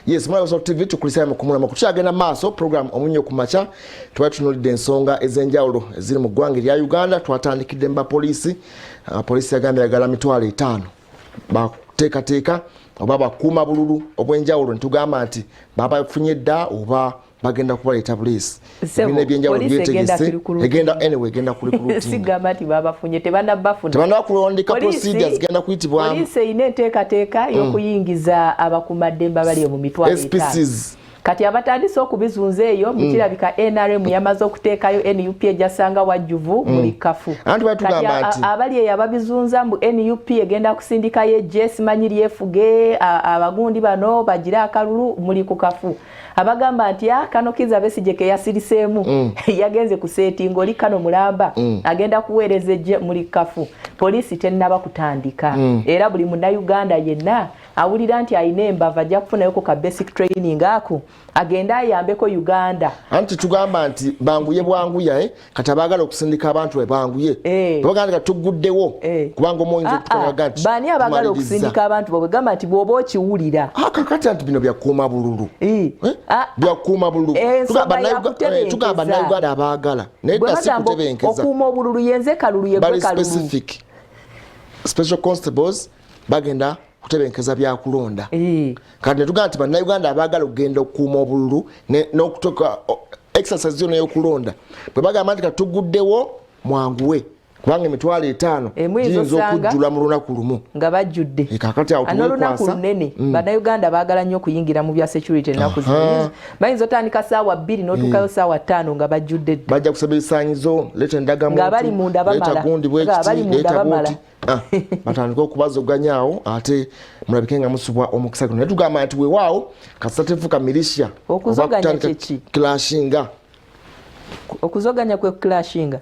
Yes, mwana wa TV tukulisa mukumula makuchagenda maso program omunyo kumacha twatunuulidde ensonga ezenjawulo eziri mu ggwanga lya Uganda. Twatandikidde mba polisi polisi yagambye yagala mitwalo 5 bateekateeka oba bakuuma bululu obwenjawulo ntugamba nti baba funye dda oba bagenda kubaleeta poliisi bine ebyenjawulo byetegese egenda anyway egenda kuli sigamba nti babafunye tebannabafuna kulondeka procedures genda kuyitibwamu poliisi eyina enteekateeka y'okuyingiza abakuumaddembe abali mu mitwalo 5 kati abatandise okubizunza eyo mukirabika NRM yamaze okuteekayo NUP ejasanga wajjuvu muli kafu abali eyo ababizunza mbu NUP egenda kusindikayo Jess manyiri efuge abagundi bano bagira akalulu muli ku kafu abagamba nti kano Kizza Besigye ke yasiriseemu yagenze ku setting oli kano mulamba agenda kuweereza muli kafu poliisi tennaba kutandika era buli munnayuganda yenna awulira nti ayina embava ajja kufunayo ku ka basic training ako agenda ayambeko Uganda anti tugamba nti banguye bwanguya kati abaagala okusindika abantu banguye baganda tuguddewo kubanga omuwinza okutoka gati bani abagala okusindika abantu bwe gamba nti bwoba okiwulira kakati anti bino byakuuma bululu byakuuma bululu tugamba Uganda abaagala naye dasi kutebenkeza okuuma obululu yenze kalulu yegwe kalulu specific special constables bagenda kutebenkeza byakulonda kandi netugamba nti bannayuganda abaagala okugenda okukuuma obululu n'okutoka exercise yona y'okulonda bwe bagamba nti katuguddewo mwanguwe kubanga emitwalo 5 giyinza okujjula mu lunaku lumu nga bajjudde kakati awo olunaku lunene bannayuganda baagala nnyo okuyingira mu bya security ennaku zino bayinza otandika ssaawa 2 n'otuukayo ssaawa 5 nga bajjudde bajja kusaba ebisaanyizo leeta endagamuntu nga bali munda bamala batandika okubazoganyaawo ate mulabike nga musubwa omukisa guno naye tugamba nti weewaawo kasitatefu ka milisya okuzoganya kyeki clashinga okuzoganya kwe clashinga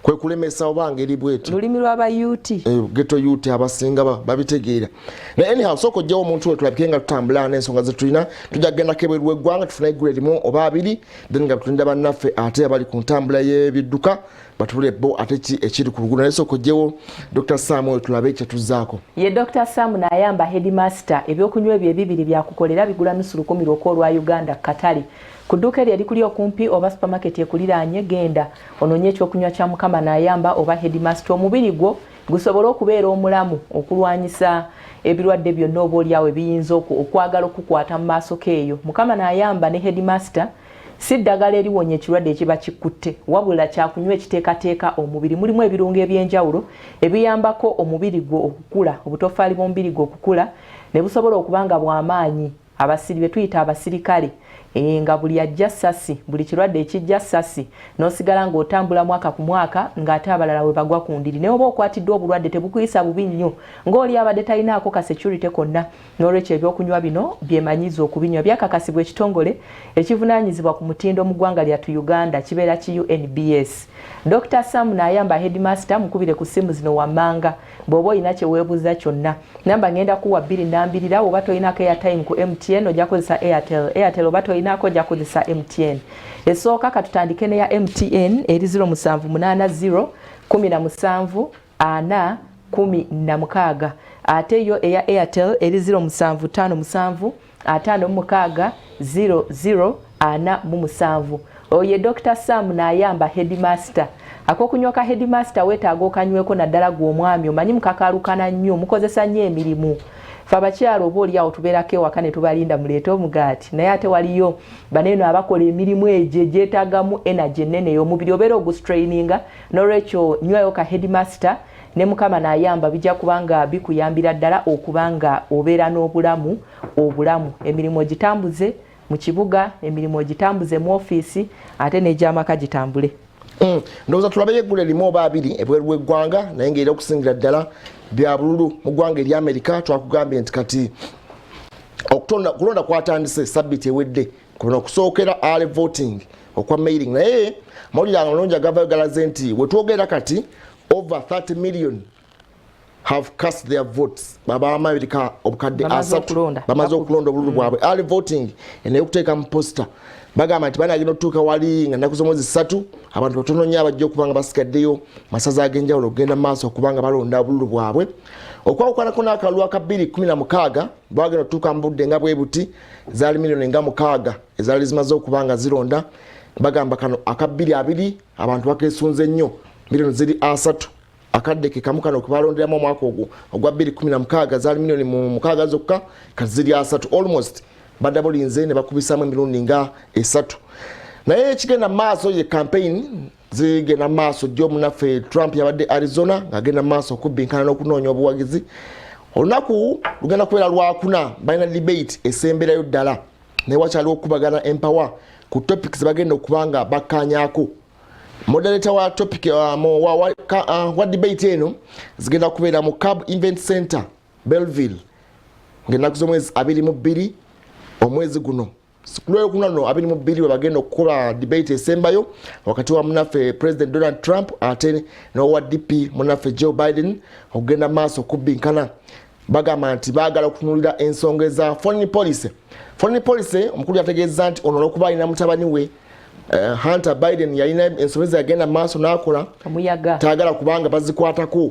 kwe kulemesa obanga eri bwetu lulimi lw'aba youth ghetto youth abasinga babitegeera na anyhow soko jjawo omuntu we tulabike nga tutambula n'ensonga ze tulina tujja kugenda kebweru w'eggwanga tufune eggulu erimu oba abiri then nga tulinda bannaffe ate abali ku ntambula y'ebidduka batubule bo ate ekiri ku lugulu naye soko jjawo Dr. Sam we tulabe ekye tuzzaako ye Dr. Sam n'ayamba headmaster ebyokunywa ebyo ebibiri byakukolera bigula nusu 10 olwa Uganda katali ku dduuka eri kuli okumpi oba supermarket ekuliraanye genda ononye ekyokunywa kya mukama n'ayamba oba headmaster omubiri gwo gusobola okubeera omulamu okulwanyisa ebirwadde byonna oba oliawo ebiyinza okwagala okukwata mu maaso keeyo mukama n'ayamba ne headmaster si ddagala eriwonya ekirwadde ekiba kikutte wabula kyakunywa ekiteekateeka omubiri mulimu ebirungo ebyenjawulo ebiyambako omubiri gwo okukula obutofaali bw'omubiri gwo okukula ne busobola okubanga bw'amaanyi abasiri be tuyita abasirikale nga buli ajja sasi buli kirwadde ekijja sasi n'osigala ng'otambula mwaka ku mwaka ng'ate abalala we bagwa ku ndiri naye oba okwatiddwa obulwadde tebukuyisa bubi nnyo ng'oli abadde talinaako ka security konna n'olwekyo ebyokunywa bino byemanyiza okubinywa byakakasibwa ekitongole ekivunaanyizibwa ku mutindo mu ggwanga lyattu Uganda kibeera ki UNBS. Dr. Sam n'ayamba headmaster mukubire ku ssimu zino wammanga bw'oba olina kye weebuuza kyonna namba ngenda kuwa 2 oba tolinako airtime ku MTN ojja kozesa Airtel oba tolinako ojja kozesa MTN. Esooka katutandike ne ya MTN eri 0780 17 4 16 ate yo eya Airtel eri 0757 56 00 47. Oye Dr. Sam n'ayamba headmaster akokunywa ka headmaster weetaaga okanyweko naddala gw'omwami omanyi mukakalukana nnyo mukozesa nnyo emirimu fe abakyalo oba oliawo tubeerako ewaka ne tubalinda muleete omugaati naye ate waliyo baneeno abakola emirimu egyo gyetaagamu energy ennene ey'omubiri obeera ogustraininga n'olwekyo nywayo ka headmaster ne mukama n'ayamba bijja kubanga bikuyambira ddala okubanga obeera n'obulamu emirimu ogitambuze mu kibuga emirimu ogitambuze mu ofiisi ate n'egy'amaka gitambule ndowooza tulabeyo eggulu erimu oba abiri ebweru w'eggwanga naye ng'era okusingira ddala bya bululu mu ggwanga erya Amerika twakugambye nti kati okulonda kwatandise sabbiiti ewedde kuno okusookera early voting okwa mailing naye amawulire amalungi agavayo galaze nti wetwogera kati over 30 million have cast their votes baba America obukadde asatu bamaze okulonda obululu bwabwe early voting enaye okuteeka mu poster bagamba nti banagenda otuuka wali nga nnaku z'omwezi 3 abantu batono nnyo abajja okubanga basigaddeyo masaza ag'enjawulo okugenda maaso okubanga balonda obululu bwabwe okwawukanako n'akalulu aka 2016 bagenda otuuka mu budde nga bwe buti zaali miliyoni nga 6 ezaali zimaze okubanga zironda bagamba kano aka 2020 abantu bakeesunze nnyo miliyoni ziri 3 akadde ke kamu kano kubalonderamu omwaka ogwa 2016 zaali miliyoni 6 zokka kati ziri 3 almost badabulinze ne bakubisamu emirundi nga 3 naye ekigenda maaso ye campaign zigenda maaso jo munaffe Trump yabadde Arizona ng'agenda maaso okubbinkana n'okunoonya obuwagizi olunaku lugenda kubeera lwakuna balina debate esemberayo ddala naye wakyaliwo okubagana empower ku topics bagenda okubanga bakkaanyaako moderator wa topic wa debate eno zigenda kubeera mu Cab Event Center Belleville ng'ennaku z'omwezi 22 omwezi guno sikulwero kunano 22 we bagenda okukola debate esembayo wakati wa munaffe President Donald Trump ate n'owa DP munaffe Joe Biden okugenda maaso okubbinkana bagamba nti baagala okutunulira ensonga eza foreign policy omukulu yategeeza nti ono olw'okuba alina mutabani we Hunter Biden yalina ensonga yagenda maaso n'akola taagala kubanga bazikwatako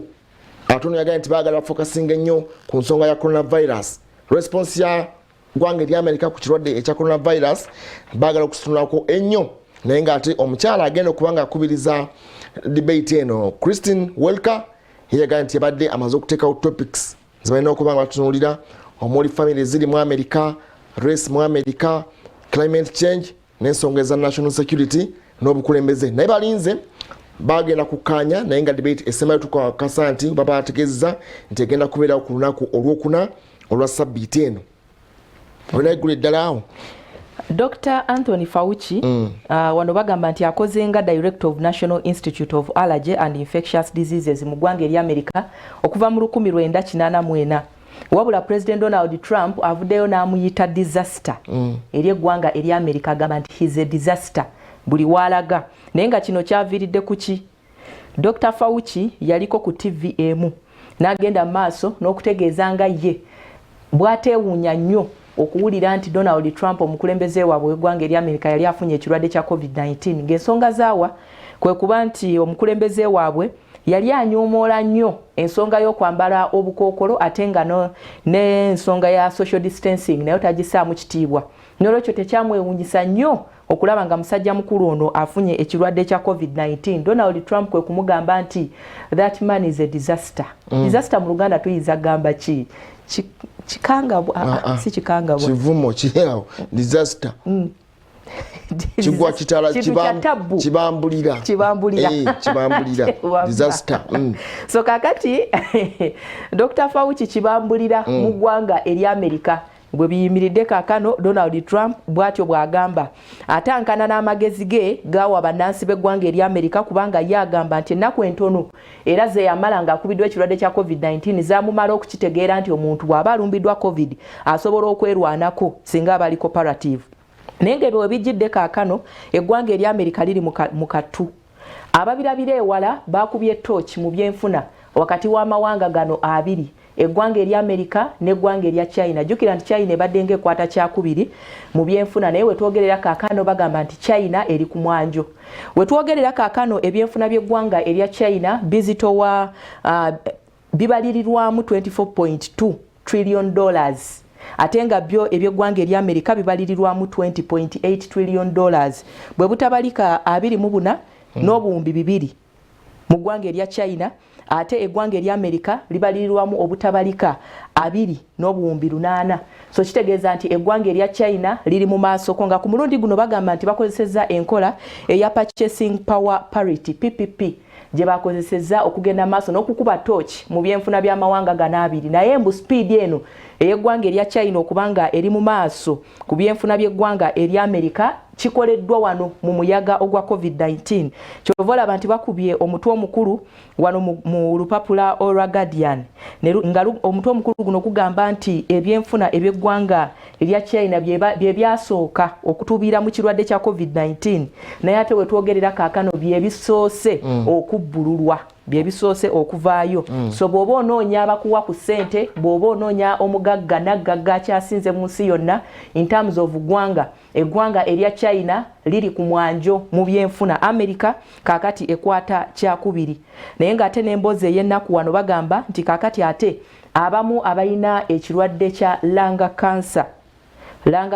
ate ono yagamba nti baagala bafokasinga ennyo ku nsonga ya coronavirus response ya gwanga eri America ku kirwadde ekya coronavirus bagala okutunulako ennyo naye ng'ate omukyala agenda okubanga akubiriza debate eno Christine Welker yagamba nti yabadde amaze okuteekawo topics zibalina okubanga batunulira omuli family ziri mu America race mu America climate change n'ensonga eza national security n'obukulembeze naye balinze bagenda kukkaanya naye nga debate esembayo tukakasa nti baba bategeezeza nti egenda kubeerawo ku lunaku olwokuna olwa sabbiiti eno olinaigula eddala awo Dr. Anthony Fauci wano bagamba nti akoze nga Director of National Institute of Allergy and Infectious Diseases mu ggwanga eri America okuva mu 1984 wabula President Donald Trump avuddeyo n'amuyita disaster eri eggwanga eri America agamba nti he's a disaster buli waalaga naye nga kino kyaviiridde ku ki Dr. Fauci yaliko ku TV emu n'agenda maaso n'okutegeeza nga ye bw'ateewuunya nnyo okuwulira nti Donald Trump omukulembeze waabwe w'eggwanga eri America yali afunye ekirwadde kya COVID-19 ng'ensonga zaawa kwe kuba nti omukulembeze waabwe yali anyoomoola nnyo ensonga y'okwambala obukookolo ate nga n'ensonga ya social distancing nayo tagisaamu kitiibwa n'olwekyo tekyamwewuunyisa nnyo okulaba nga musajja mukulu ono afunye ekirwadde kya COVID-19 Donald Trump kwe kumugamba nti that man is a disaster disaster mu Luganda tuyinza gamba ki kikangabwa si kikangabwa kivumo kiriawo disaster kigwa kitala kibambulira disaster so kakati Dr. Fauci kibambulira mu ggwanga eri America bwe biyimiridde kaakano Donald Trump bw'atyo bw'agamba atankana n'amagezi ge gawa bannansi b'eggwanga eri America kubanga ye agamba nti ennaku entono era ze yamala ng'akubiddwa ekirwadde kya COVID-19 zaamumala okukitegeera nti omuntu bw'aba alumbiddwa COVID asobola okwerwanako singa aba ali cooperative naye nga ebyo we bijjidde kaakano eggwanga eri America liri mu katu ababirabira ewala baakubye torch mu byenfuna wakati w'amawanga gano abiri eggwanga eri America n'eggwanga erya China jukira nti China ebadde ng'ekwata kyakubiri mu byenfuna naye wetwogerera kaakano bagamba nti China eri ku mwanjo wetwogerera kaakano ebyenfuna by'eggwanga erya China bizito wa bibalirirwamu $24.2 trillion ate nga byo eby'eggwanga eri America bibalirirwamu $20.8 trillion bwe butabalika 24 n'obuwumbi 2 mu ggwanga erya China ate eggwanga eri America libalirirwamu obutabalika 2 n'obuwumbi 8 so kitegeeza nti eggwanga erya China liri mu maaso ko nga ku mulundi guno bagamba nti bakozesezza enkola eya purchasing power parity PPP gye bakozesezza okugenda maaso n'okukuba torch mu byenfuna by'amawanga gano abiri naye mbu speed eno eyeggwanga erya China okubanga eri mu maaso ku byenfuna by'eggwanga eri America kikoleddwa wano mu muyaga ogwa COVID-19 kyova olaba nti bakubye omutwe omukulu wano mu lupapula olwa Guardian nga omutwe omukulu guno kugamba nti ebyenfuna eby'eggwanga erya China bye byasooka okutuubira mu kirwadde kya COVID-19 naye ate wetwogerera kaakano bye bisoose okubbululwa bye bisoose okuvaayo so bw'oba onoonya abakuwa ku ssente bw'oba onoonya omugagga naggagga akyasinze mu nsi yonna in terms of eggwanga erya China liri ku mwanjo mu byenfuna America kaakati ekwata kyakubiri naye ng'ate n'emboozi ey'ennaku wano bagamba nti kaakati ate abamu abalina ekirwadde kya langa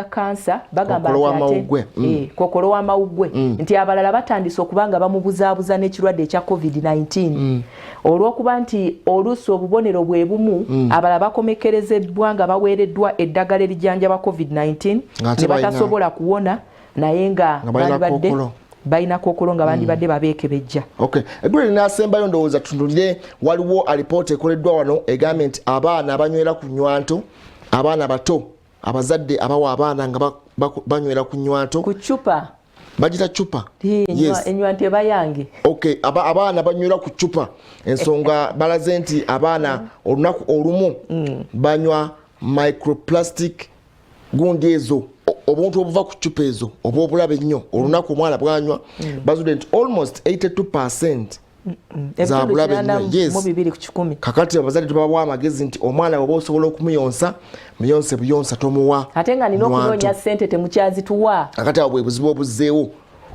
cancer bagamba kokolo w'amawuggwe nti abalala batandise okubanga bamubuzaabuza n'ekirwadde ekya COVID-19 olw'okuba nti oluusi obubonero bwe bumu abalala bakomekerezebwa nga baweereddwa eddagala erijjanjaba COVID-19 ne batasobola kuwona naye nga balina kookolo nga bandibadde babeekebejja. Eggwanga linaasembayo ndowooza tutunulire waliwo alipoota ekoleddwa wano egambye nti abaana abanywera ku nnywanto abaana bato abazadde abawa abaana nga banywera ku nnywanto ku ccupa bagita ccupa ennywanto eba yange abaana banywera ku ccupa ensonga balaze nti abaana olunaku olumu banywa microplastic gundi ezo obuntu obuva ku ccupa ezo oba obulaba ennyo olunaku omwana bwanywa bazudde nti almost 82% zabulabe nnyo kakati abazadde tubawa amagezi nti omwana oba osobola okumuyonsa muyonse buyonsa tomuwa ate nga nina okunoonya ssente temukyazituwa kakati awo bwe buzibu obuzzeewo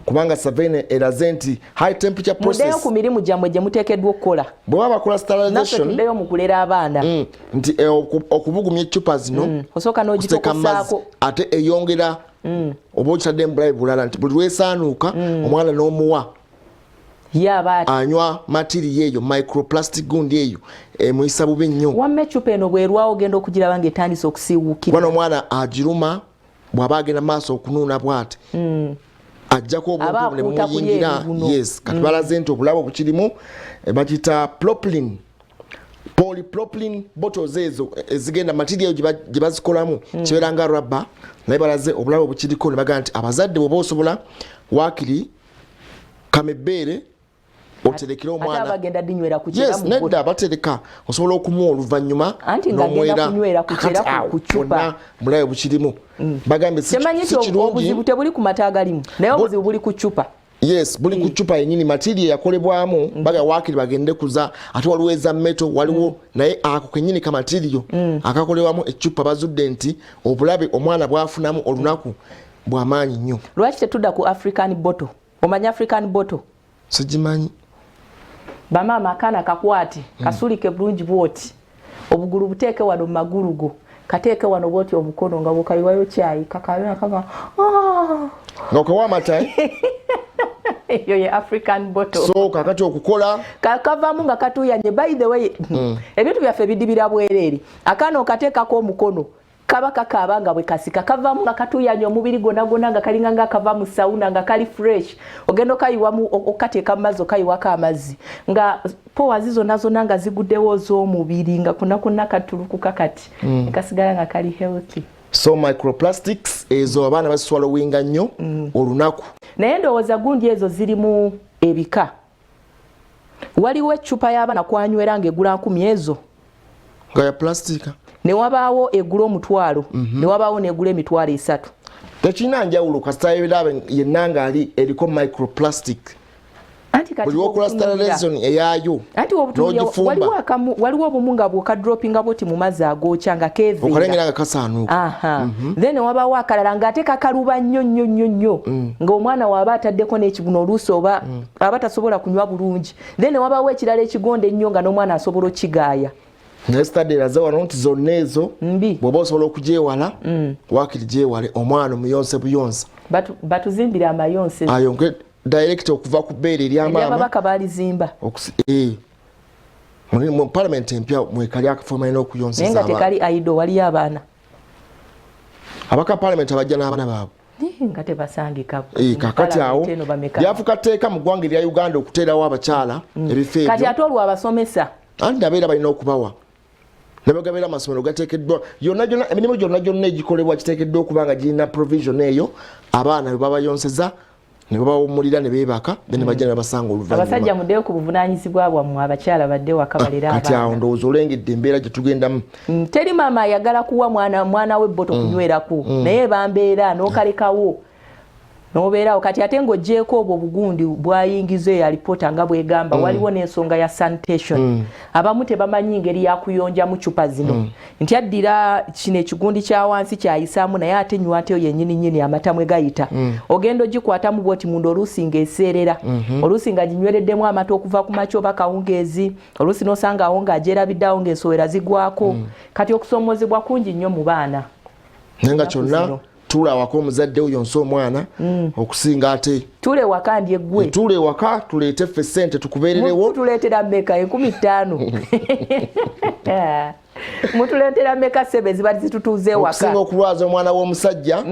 kubanga Savene eraze nti high temperature process muddeyo ku mirimu gyammwe gye muteekeddwa okukola bwe baba bakola sterilization tuddeyo mu kulera abaana nti okubugumya eccupa zino osooka n'ogitokosaako ate eyongera oba okitadde mu bulabe bulala nti buli lwesaanuuka omwana n'omuwa anywa matiri eyo microplastic gundi eyo emuyisa bubi nnyo wamma eccupa eno bwerwawo ogenda okugiraba ng'etandise okusiiwuukira bwana omwana agiruma bw'aba agenda maaso okunuuna bw'ate ajjako obuntu ne bumuyingira kati balaze nti obulabe obukirimu bakita polypropylene bottles ezo ezigenda material gye bazikolamu kibeera nga rubber naye balaze obulabe obukiriko ne bagamba nti abazadde bw'oba osobola waakiri kamebbeere oterekera omwana nedda batereka osobola okumuwa oluvannyuma n'omwera bulabe bukirimu bagambye si kirungi obuzibu tebuli ku mata agalimu naye obuzibu buli ku ccupa buli ku ccupa yennyini material yakolebwamu baga waakiri bagende kuza ate waliwo eza meto waliwo naye ako kennyini ka material akakolebwamu eccupa bazudde nti obulabe omwana bwafunamu olunaku bw'amaanyi nnyo. Lwaki tetudda ku African bottle? Omanyi African bottle? Sigimanyi. Bamaama akaana kakwate kasulike bulungi bwoti obugulu buteeke wano mu magulu go kateeke wano bwoti obukono nga bukayiwayo kyayi kakabina kanga nokawa amata eyo ye African bottle so kakati okukola kakavaamu nga katuyanye by the way ebintu byaffe bidibira bwereere akaana okateekako omukono kaba kakaba nga bwe kasika kavaamu nga katuyanye omubiri gonna nga kalinga nga kava mu sauna nga kali fresh ogendo kayiwamu okateeka mu mazzi okayiwako amazzi nga powa zizo nazo nga ziguddewo z'omubiri nga kuna katuluku kakati kasigala nga kali healthy. So microplastics ezo abaana baswallowinga nnyo olunaku naye ndowooza gundi ezo zirimu ebika. Waliwo eccupa y'abaana kwanywera ng'egula 10 ezo nga ya plastika ne wabaawo egula omutwalo ne wabaawo n'egula emitwalo 3. Tekina njawulo kasita ebirabe yenna ng'ali eriko microplastic anti kati okola sterilization eyayo anti waliwo obumu nga bw'okadropinga bwoti mu mazzi agokya nga keeveera okalengera nga kasaanuuka then wabaawo akalala ng'ate kakaluba nnyo ng'omwana waaba ataddeko n'ekibuno oluusi oba aba tasobola kunywa bulungi then wabaawo ekirala ekigonde ennyo nga n'omwana asobola okigaaya. Nestade eraze wano nti zonna ezo bw'oba osobola okugyewala waakiri gyewale omwana omuyonse buyonsa batuzimbira amayonse ayonke direct okuva ku bbeere eryamaama ababaka baalizimba mu parliament empya mwekali akafoma ina okuyonseza naye nga tekali aido waliyo abaana abaka parliament abajja n'abaana baabwe nga tebasangika kakati awo byafuka tteeka mu ggwanga erya Uganda okuteerawo abakyala ebifo ebyo kati ate olwo abasomesa andi abeera balina okubawa nebagabeera amasomero gateekeddwa emirimu gyonna egikolebwa kiteekeddwa okuba nga girina provision eyo abaana bwe babayonseza ne babawumulira ne beebaka ne bajja ne basanga oluvannyuma. Abasajja muddeyo ku buvunaanyizibwa bwammwe abakyala badde waka balera abaana. Kati awo ndowooza olengedde embeera gye tugendamu. Teri maama ayagala kuwa mwana we bboto kunywerako naye bambeera n'okalekawo nobeerawo kati ate ng'oggyeko obwo bugundi bwayingiza ya alipoota nga bwegamba waliwo n'ensonga ya sanitation abamu tebamanyi ngeri yakuyonjamu cupa zino nti addira kino ekigundi kya wansi kyayisaamu naye ate nywa ate yennyini amata mwe gayita ogenda ogikwatamu bwoti munda oluusi ng'eseerera oluusi nga ginywereddemu amata okuva ku makyo oba kawungeezi oluusi n'osangawo ng'agyerabiddeawo ng'ensowera zigwako kati okusoomozebwa kungi nnyo mu baana nenga kyonna tula wako omuzadde oyo nso omwana okusinga ate tule waka ndye gwe tule waka tuleete ffe ssente tukubeererewo tuleetera mmeka 15 mutuleetera mmeka sebe ziba zitutuuze waka okusinga okulwaza omwana w'omusajja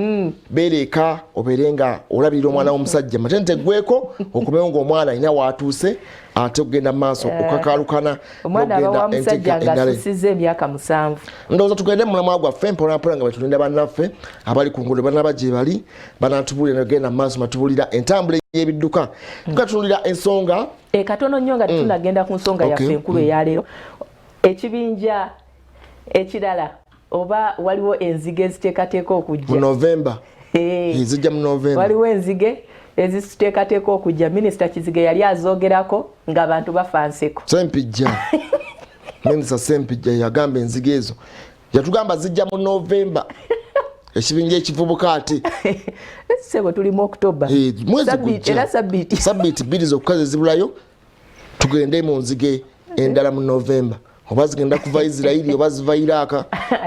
beereka obeere nga olabirira omwana w'omusajja matente gweko okubeewo ng'omwana alina waatuuse ate okugenda mu maaso okakaalukana omwana aba wa musajja ng'asussizza emyaka 7 ndowooza tugende mu mulamwa gwaffe mpolampola nga betulinda bannaffe abali ku nguudo banaba gye bali banatubulira nogenda mu maaso matubulira entambula y'ebidduka tukatulira ensonga katono nnyo nga tunagenda ku nsonga yaffe enkulu eyaleero ekibinja ekirala oba waliwo enzige eziteekateeka okujja mu November zijja mu November waliwo enzige eziteekateeka okujja minisita Kizige yali azoogerako ng'abantu bafa nseko Sempijja minisita Sempijja yagamba enzige ezo yatugamba zijja mu November ekibinja ekivubuka ate sebo tuli mu October era sabbiiti 2 zokka zibulayo tugende mu nzige endala mu November oba zigenda kuva Israeli oba ziva Iraq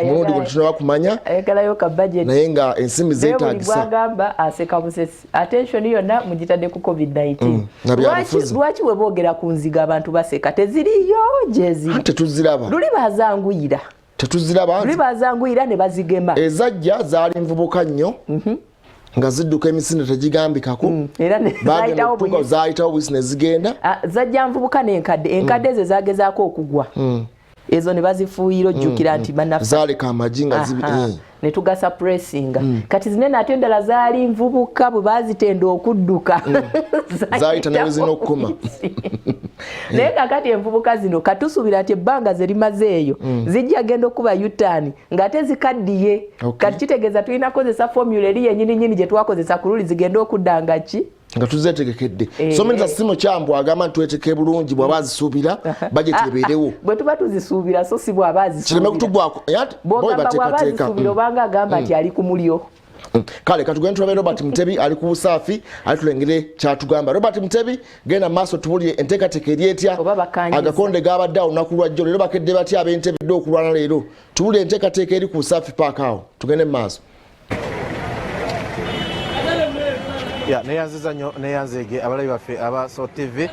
mulundi gwe tunaba kumanya ayagalayo ka budget naye nga ensimbi zeetaagisa agamba aseka busesi attention yonna mugitadde ku COVID-19 lwaki we boogera ku nziga abantu baseka teziriyo jezi tetuziraba luli bazanguyira tetuziraba bazanguyira ne bazigema ezajja zaali nvubuka nnyo nga zidduka emisinde tegigambikako era zaayitawo bwisi ne zigenda zajja nvubuka enkadde ze zagezaako okugwa ezo ne bazifuuyira ojjukira nti bannaffe zaaleka amagi nga ne tugasuppressinga kati zinene ate endala zaali nvubuka bwe baazitenda okudduka zaayita ne zina okukoma naye kakati envubuka zino katusuubira nti ebbanga ze limazeeyo zijja genda okuba yutani ng'ate zikaddiye kati kitegeeza tulina kozesa formula eri yennyini gye twakozesa ku luli zigenda okuddanga ki nga tuzeetegekedde so minisita Simo Kyambu agamba nti twetekee bulungi bw'aba azisuubira bajeti ebeerewo bwe tuba tuzisuubira so si bw'aba azisuubira kireme kutugwako bw'ogamba bw'aba azisuubira obanga agamba nti ali ku mulyo kale katugende tulabe Robert Mutebi ali ku busaafi ali tulengere kyatugamba Robert Mutebi genda maaso tubulire enteekateeka eri etya agakonde gaabadde awo olunaku lwajjo leero bakedde batya ab'Entebbe dde okulwana leero tubulire enteekateeka eri ku busaafi paaka awo tugende mu maaso neyanziza nnyo neyanzege abalabi baffe aba SOT TV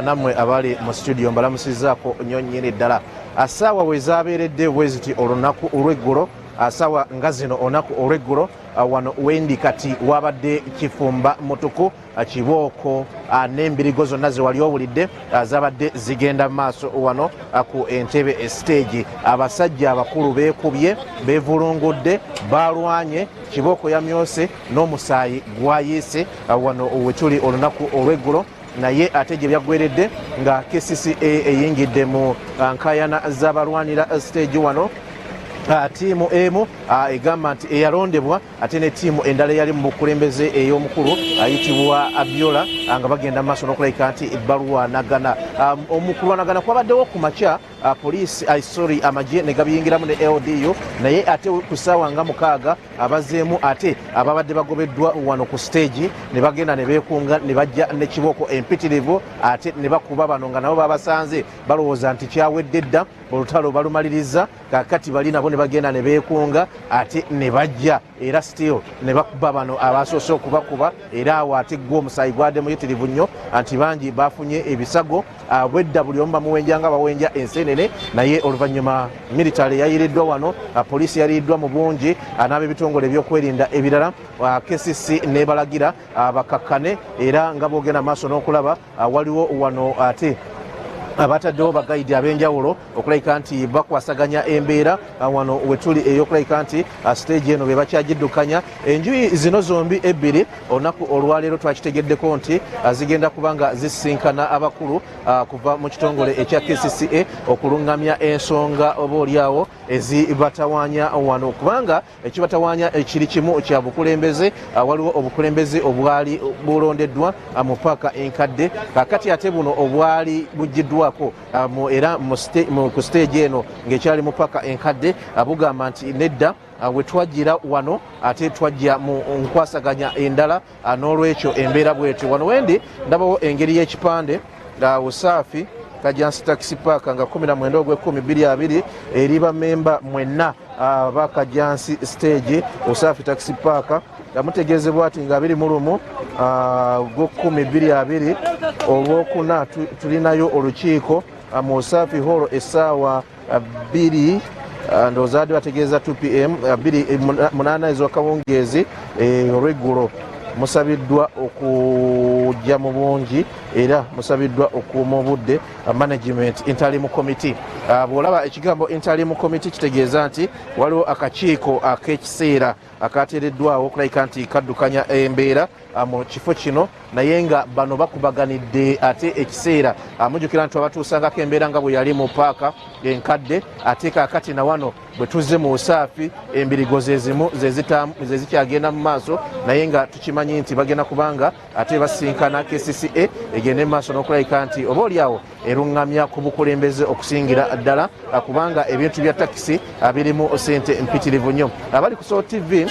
nammwe abali mu studio mbalamusizaako nnyo nnyini ddala assaawa we zaabeeredde bwe ziti olunaku olw'eggulo assaawa nga zino olunaku olw'eggulo wano wendi kati wabadde kifumba mutuku kibooko n'embirigo zonna ze wali owulidde zabadde zigenda maaso wano ku Entebbe stage abasajja abakulu beekubye beevulungudde balwanye kibooko yamyose n'omusaayi gwayiise wano wetuli olunaku olw'eggulo naye ate gye byaggweredde nga KCCA eyingidde mu nkayana z'abalwanira stage wano tiimu emu egamba nti eyalondebwa ate ne tiimu endala eyali mu bukulembeze ey'omukulu ayitibwa Abiola nga bagenda mu maaso n'okulabika nti balwanagana omukulwanagana kwabaddewo ku makya poliisi amagye ne gabiyingiramu ne LDU naye ate ku ssaawa nga 6 abazeemu ate ababadde bagobeddwa wano ku stage ne bagenda ne beekunga ne bajja ne kibooko empitirivu ate ne bakuba bano nga nabo babasanze balowooza nti kyawedde dda olutalo balumaliriza kakati bali nabo ne bagenda ne beekunga ate ne bajja era still ne bakuba bano abasoose okubakuba era awo ate gwe omusaayi gwadde muyitirivu nnyo anti bangi bafunye ebisago bwedda buli omu bamuwenjanga bawenja ensenene naye oluvannyuma military yayiriddwa wano poliisi yaliiriddwa mu bungi n'ab'ebitongole ebyokwerinda ebirala KCC nebalagira bakakkane era nga boogenda maaso n'okulaba waliwo wano ate abataddewo bagayidi ab'enjawulo okulabika nti bakwasaganya embeera wano wetuli ey'okulabika nti stage eno be bakyagiddukanya enjuyi zino zombi ebbiri olunaku olwaleero twakitegeddeko nti zigenda kubanga zisinkana abakulu kuva mu kitongole ekya KCCA okuluŋŋamya ensonga oba oliawo ezibatawaanya wano kubanga ekibatawaanya ekiri kimu kya bukulembeze waliwo obukulembeze obwali bulondeddwa mu paaka enkadde kakati ate buno obwali buggiddwako era ku stage eno ng'ekyali mu paaka enkadde bugamba nti nedda we twajjira wano ate twajja mu nkwasaganya endala n'olwekyo embeera bwetyo wano wendi ndabawo engeri y'ekipande Usaafi Kajansi Taxi Park nga 19/10/2020 eri bamemba mwenna ba Kajansi stage Usaafi Taxi Park yamutegeezebwa ati nga 21/10/2020 olwokuna tulinayo olukiiko mu Usaafi Hall essaawa 2 ndowooza bategeeza 2 pm 8 ez'akawungeezi olw'eggulo musabiddwa okujja mu bungi era musabiddwa okuuma obudde management interim committee. Bw'olaba ekigambo interim committee kitegeeza nti waliwo akakiiko ak'ekiseera akateereddwawo okulabika nti kaddukanya embeera mu kifo kino naye nga bano bakubaganidde ate ekiseera mujjukira nti abatuusangako embeera nga bwe yali mu paaka enkadde ate kaakati na wano bwe tuzze mu Usaafi embirigo zezimu zezikyagenda mu maaso naye nga tukimanyi nti bagenda kubanga ate basinkana KCCA egende mu maaso n'okulabika nti oba oliawo eruŋŋamya ku bukulembeze okusingira ddala kubanga ebintu bya takisi birimu sente mpitirivu nnyo. Abali ku Soul TV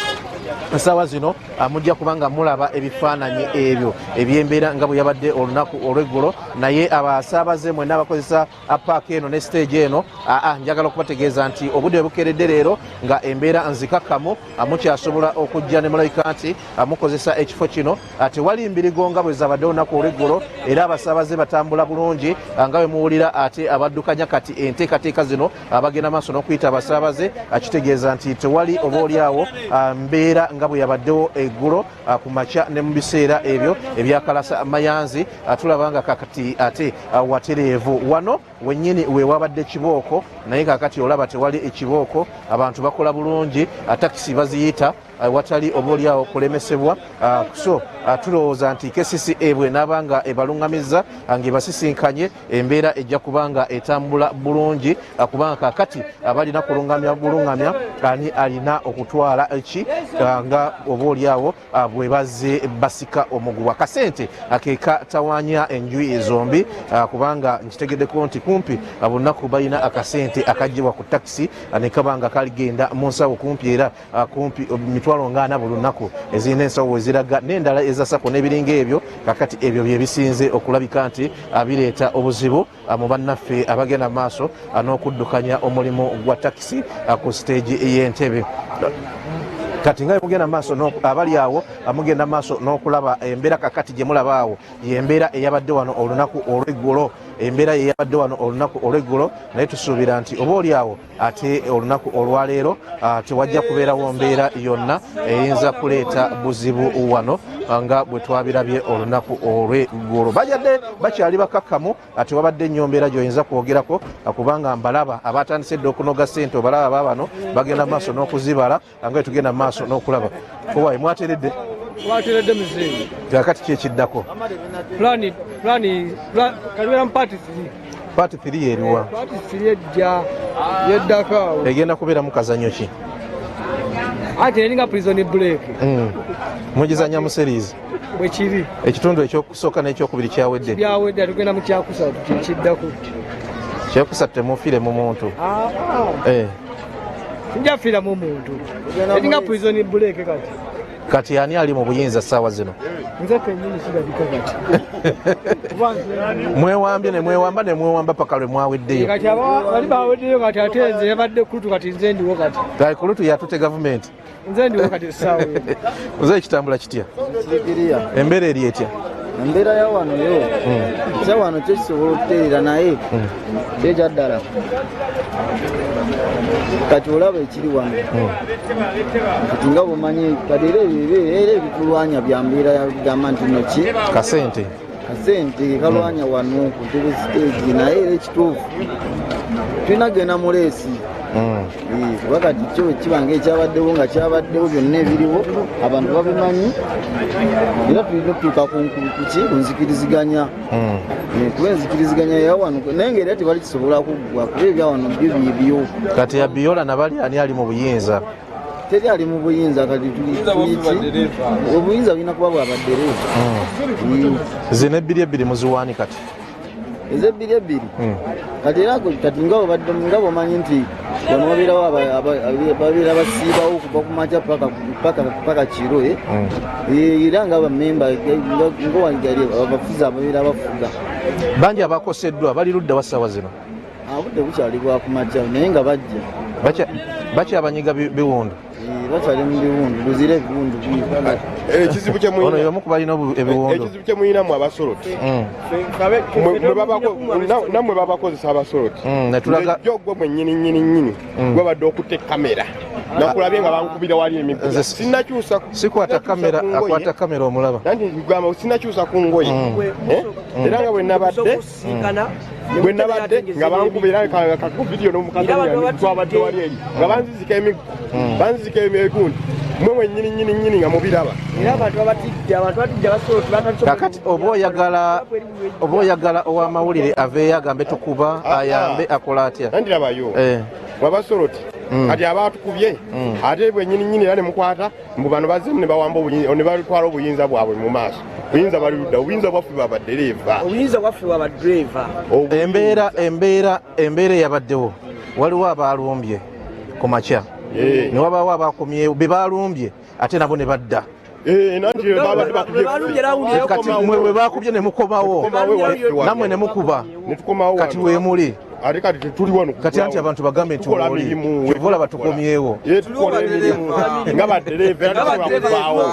ensaawa zino mujja kubanga mulaba ebifaananyi ebyo ebyembeera nga bwe yabadde olunaku olw'eggulo naye abasaabaze mwenna abakozesa paaka eno ne stage eno njagala okubategeeza nti obudde bukeeredde leero nga embeera nzikakkamu mukyasobola okujja ne mulabika nti mukozesa ekifo kino tewali mbirigo nga bwe zabadde olunaku olw'eggulo era abasaabaze batambula bulungi nga bwe muwulira ate abaddukanya kati enteekateeka zino bagenda maaso n'okuyita abasaabaze kitegeeza nti tewali oba oliawo mbeera nga bwe yabaddewo eggulo ku makya ne mu biseera ebyo ebyakalasa mayanzi tulaba nga kakati ate watereevu wano wennyini we wabadde kibooko naye kakati olaba tewali ekibooko abantu bakola bulungi takisi baziyita watali oba oliawo kulemesebwa so tulowooza nti KCCA bw'enaaba nga ebaluŋŋamizza ng'ebasisinkanye embeera ejja kubanga etambula bulungi kubanga kakati abalina kuluŋŋamya ani alina okutwala eki nga oba oliawo bwe bazze basika omuguwa kasente akekatawaanya enjuyi zombi kubanga nkitegeddeko nti kumpi bunaku balina akasente akaggyibwa ku takisi ne kabanga kaligenda mu nsawo kumpi era kumpi mitwalo ngana buli lunaku ezirina ensawo eziraga n'endala eza sako n'ebiringa ebyo kakati ebyo bye bisinze okulabika nti bireeta obuzibu mu bannaffe abagenda mu maaso n'okuddukanya omulimu gwa takisi ku stage y'Entebbe. Kati nga mugenda maaso abali awo mugenda maaso n'okulaba embeera kakati gye mulaba awo y'embeera eyabadde wano olunaku olw'eggulo embeera eyabadde wano olunaku olw'eggulo naye tusuubira nti oba oli awo ate olunaku olwaleero tewajja kubeerawo mbeera yonna eyinza kuleeta buzibu wano nga bwe twabirabye olunaku olw'eggulo. Bajjadde bakyali bakakkamu tewabadde nnyo mbeera gy'oyinza kwogerako kubanga mbalaba abatandise dde okunoga ssente obalaba baabano bagenda maaso n'okuzibala nga tugenda maaso n'okulaba owaye mwateredde muzeeyi kakati kyekiddako kalibera mu paati 3 yeriwa paati 3 ejja yeddako awo egenda kubeeramu kazanyo ki ati eringa prison break mugizanya mu series bwe kiri ekitundu ekyokusooka n'ekyokubiri kyawedde byawedde tugenda mu kyakusatu kyekiddako kyakusatu temufiire mu muntu njafiira mu muntu eringa prison break kati ani ali mu buyinza ssaawa zino nze kennyini kirabika kati mwewambye ne mwewamba paka lwe mwaweddeyo kati bali baweddeyo kati ate nze yabadde kulutu kati nze ndiwo kati kati kulutu yatute gavumenti nze ndiwo kati essaawa oze ekitambula kitya embeera eri etya embeera ya wano yo kya wano kyekisobola okutereera naye kyekya ddala kati olaba ekiri wano kati nga bumanyi kati era ebitulwanya bya mbeera yagamba nti noki kasente kasente kalwanya wano ku TV stage naye era ekituufu tunagenda mu leesi wakati kyo kibanga ekyabaddewo nga kyabaddewo byonna ebiriwo abantu babimanyi era tulina okutuuka ku nzikiriziganya kuba enzikiriziganya yawano naye ngaera tebali kisobola kuggwa kuba ebyawano byo byebyo kati ya Biola nabali ani ali mu buyinza teri ali mu buyinza kati obuyinza bulina kuba bwa baddereeva zino ebbiri muziwaani kati ezebbiri kati era kati nga bomanyi nti wano wabeerawo babeera basiibawo kuva ku makya paka kiro era nga bamemba ngawangali abafuzi ababeera bafuga bangi abakoseddwa bali ludda wa ssaawa zino budde bukyali bwa ku makya naye nga bajja bakyabanyiga biwundu bakyali mu biwundu luzira ebiwundu ekizibu kye muyinamu abasoloti namwe babakozesa abasoloti jo gwe mwennyini gwebadde okutta kamera nakulabye nga bankubira wali emiggo sinakyusa sikwata kamera akwata kamera omulaba nanti ngamba sinakyusa ku ngoye era nga bwe nabadde nga bankubira kakuvidiyo n'omukazi twabadde wali eri nga banzizika emiggo banzizika egundi mwe mwennyini nga mubiraba era abantu babatidde abasoloti kakati oba oyagala ow'amawulire aveeyo agambe tukuba ayambe akola atya nandirabayo wabasoloti kati abatukubye ate bwennyini era ne mukwata mbu bano bazemu ne bawamba ne batwala obuyinza bwabwe mu maaso obuyinza bali ludda obuyinza bwaffe babaddereeva embeera eyabaddewo waliwo abalumbye ku makya ne wabaawo abakomyewo be balumbye ate nabo ne badda kati mwe we bakubye ne mukomawo nammwe ne mukuba kati weemuli ate kati tetuli wano kati anti abantu bagambe nti oli kyovola batukomyewo nga baddereeva era tukubaawo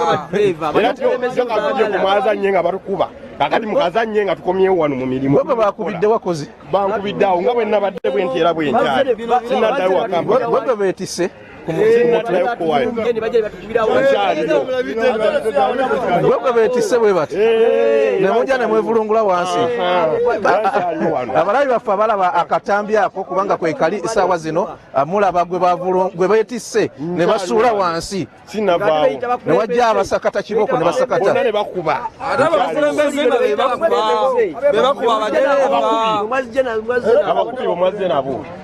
kumwazannye nga batukuba kakati mukazannye nga tukomyewo wano mu mirimu bwe bakubidde wakozi bankubidde awo nga bwe nabadde bwenti era bwenkyali sinaddayo wakamba bwe beetisse bwe beetisse bwe bati ne mujja ne mwevulungula wansi abalabi baffe abalaba akatambi ako kubanga kwe kali essaawa zino mulaba gwe beetisse ne basuula wansi ne wajja abasakata kiboko ne basakata